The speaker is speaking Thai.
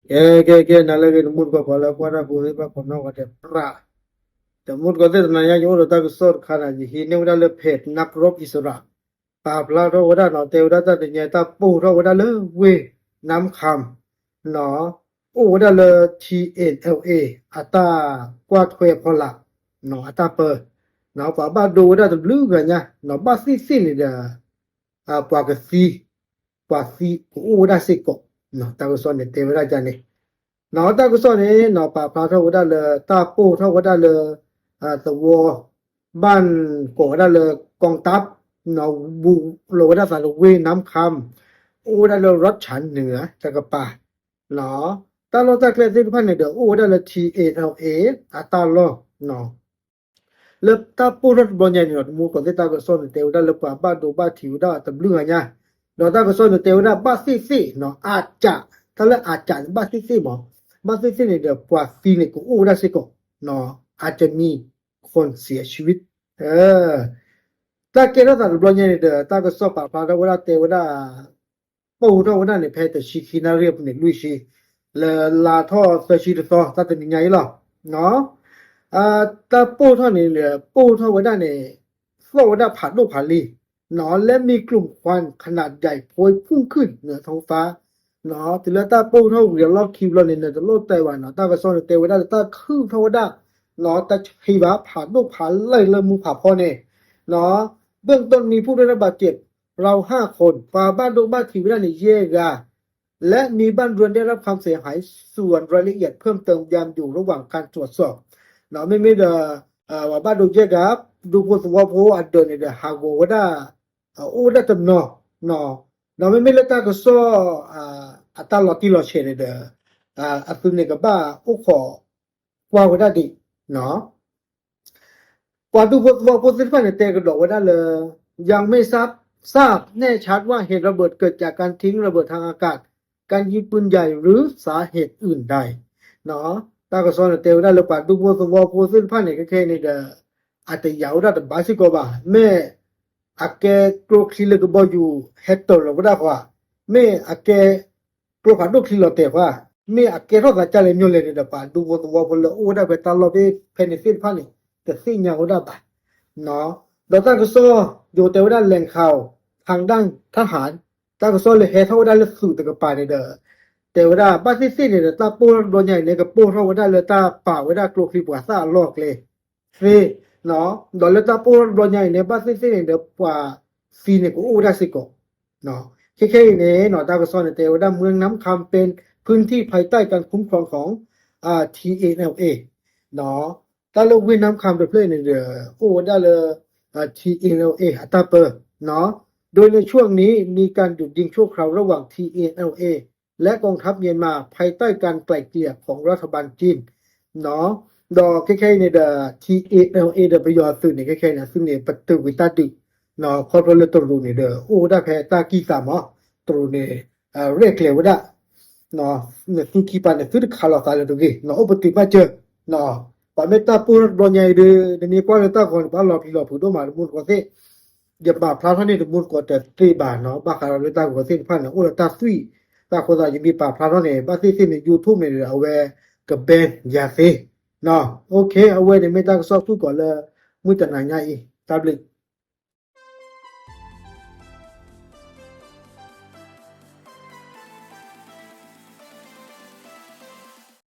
ke nalage mut ko pala kwara buri ba kono kate pra the mut ko te na ya yo ta ko sor khana ji hi ne wala le phet nak rop isra pa pla ro wada no te wada ta nya ta pu ro wada le we nam kham no o wada le TNLA ata kwa thwe phola no ata per no pa ba do wada the blue ga nya no ba si ni da pa ka si pa si o wada se ko no ta ko so ne te wada ja ne နောက်တာကစောနေနော်ပါဖာထောဝဒါလတာပိုထောဝဒါလသဝဘန်ကိုဒါလกองทัพနော်ဘူโลวดาสารเวน้ำคำโอดาลรัชฉันเหนือจักรปาเนาะตาโลตาเคลซิพันเนี่ยโอดาล TALA อะตาโลเนาะเลบตาปูรถบอลใหญ่เนี่ยมูก่อนที่ตาก็ซ้อนเตวดาลปาบ้าดูบ้าถิวดาตะบลือเนี่ยเนาะตาก็ซ้อนเตวดาบ้าซี่เนาะอาจจะถ้าละอาจจะบ้าซี่บ่บ้านที่เนี่ยเดี๋ยวกว่าฟีเนี่ยกูอู้ได้สิก็เนาะอาจจะมีคนเสียชีวิตถ้าเกิดว่าตาบล็อกเนี่ยเดี๋ยวตาก็สอบปากพาเราว่าเตว่าปูเราว่าเนี่ยแพ้แต่ชีคินาเรียบเนี่ยลุยชีลาท่อเสียชีวิตต่อตาเป็นยังไงล่ะเนาะตาปูท่อเนี่ยปูท่อว่าเนี่ยว่าผ่านโลกผ่านลีเนาะและมีกลุ่มควันขนาดใหญ่โพยพุ่งขึ้นเหนือท้องฟ้าเนาะทีละตาปูเท่าเดี๋ยวเราคิวเราเนี่ยจะโลดไต้หวันเนาะตาก็ซ้อนเตวดาตาคือเท่าดาเนาะตาฮีบะผ่านลูกผ่านไล่ละมือผ่าพ่อเนี่ยเนาะเบื้องต้นมีผู้ได้รับบาดเจ็บเรา5 คนฝ่าบ้านโดนบ้านทีวดาเนี่ยเย่กาและมีบ้านเรือนได้รับความเสียหายส่วนรายละเอียดเพิ่มเติมยามอยู่ระหว่างการตรวจสอบเนาะไม่เดว่าบ้านโดนเย่กาดูโพสต์ว่าโพอัดเดินเนี่ยหากว่าได้โอ้ได้ตำเนาะเนาะเราไม่เลือกตาก็ซ้ออัตราลอที่เราเชื่อในเด้ออัตุเนี่ยก็บ้าโอ้ขอกว่าได้ดิเนาะกว่าดูว่าโพสิฟันเนี่ยแต่ก็ดอกว่าได้เลยยังไม่ทราบแน่ชัดว่าเหตุระเบิดเกิดจากการทิ้งระเบิดทางอากาศการยิงปืนใหญ่หรือสาเหตุอื่นใดเนาะตาก็ซ้อนเตวได้เลยกว่าดูว่าโพสิฟันเนี่ยก็แค่ในเด้ออาจจะยาวได้แต่บาสิกว่าแม่อาแกโกรคลีเลก็บ่อยู่เฮตโตเราก็ได้ว่าแม่อาแกโกรคาโดคลีโลเตว่าแม่อาแกรอกะจาเลญโยเลเดปาดูว่าพลโอได้ไปตลอดไปเพนิฟิลพันนี่แต่สิ่งอย่างก็ได้ปะเนาะดอกตาก็โซอยู่แต่ว่าด้านแหล่งข่าวทางด้านทหารตาก็โซเลยเฮเท่าได้เลยสู่ตะกปาในเด้อแต่ว่าบ้านซี่เนี่ยตาปูโดนใหญ่เนี่ยก็ปูเท่าได้เลยตาป่าไว้ได้โกรคลีปัวซ่าลอกเลยเฟเนาะดอลเลตาปูโดนใหญ่เนี่ยบ้านซี่เนี่ยเดี๋ยวกว่าฟีเนี่ยกูอู้ได้สิก็เนาะแค่เนี่ยเนาะตาก็ซ้อนแต่ว่าเมืองน้ำคำเป็นพื้นที่ภายใต้การคุ้มครองของTALA เนาะตาลงวินน้ำคำไปเพลย์ในเดือโอ้ได้เลยTALA อัตราเปอร์เนาะโดยในช่วงนี้มีการหยุดยิงชั่วคราวระหว่าง TALA และกองทัพเมียนมาภายใต้การไกล่เกลี่ยของรัฐบาลจีนเนาะดอกแค่ในเดอ TALA เดอประโยชน์สื่อในแค่เนี่ยซึ่งเนี่ยประตูวิตาดิเนาะคอร์ปอเรทตัวนี้เดอโอ้ได้แพ้ตากีสามอ๋อตัวเนี่ยเรียกเลยว่าได้เนาะเนี่ยที่คีปันเนี่ยคือคาร์ลอสอะไรตัวนี้เนาะอุปติมาเจอเนาะปะเมตาปูนบอลใหญ่เดอเดี๋ยวนี้พอเราตาคนบ้านเราพี่เราผู้ดูมามุนกว่าเซ่อย่าบาพลาดเท่านี้ถึงมุนกว่าแต่ตีบาทเนาะบ้าคาร์ลอสตากว่าเซ่พันเนาะโอ้เราตาซุยตาคนเราจะมีปาพลาดเท่านี้บ้าซี่ใน YouTube เนี่ยเอาไว้กับเบนยาเซ่เนาะโอเคเอาไว้ในเมตาก็สอบทุกก่อนเลยมุ้ยแต่ไหนไงอีกตาบลิ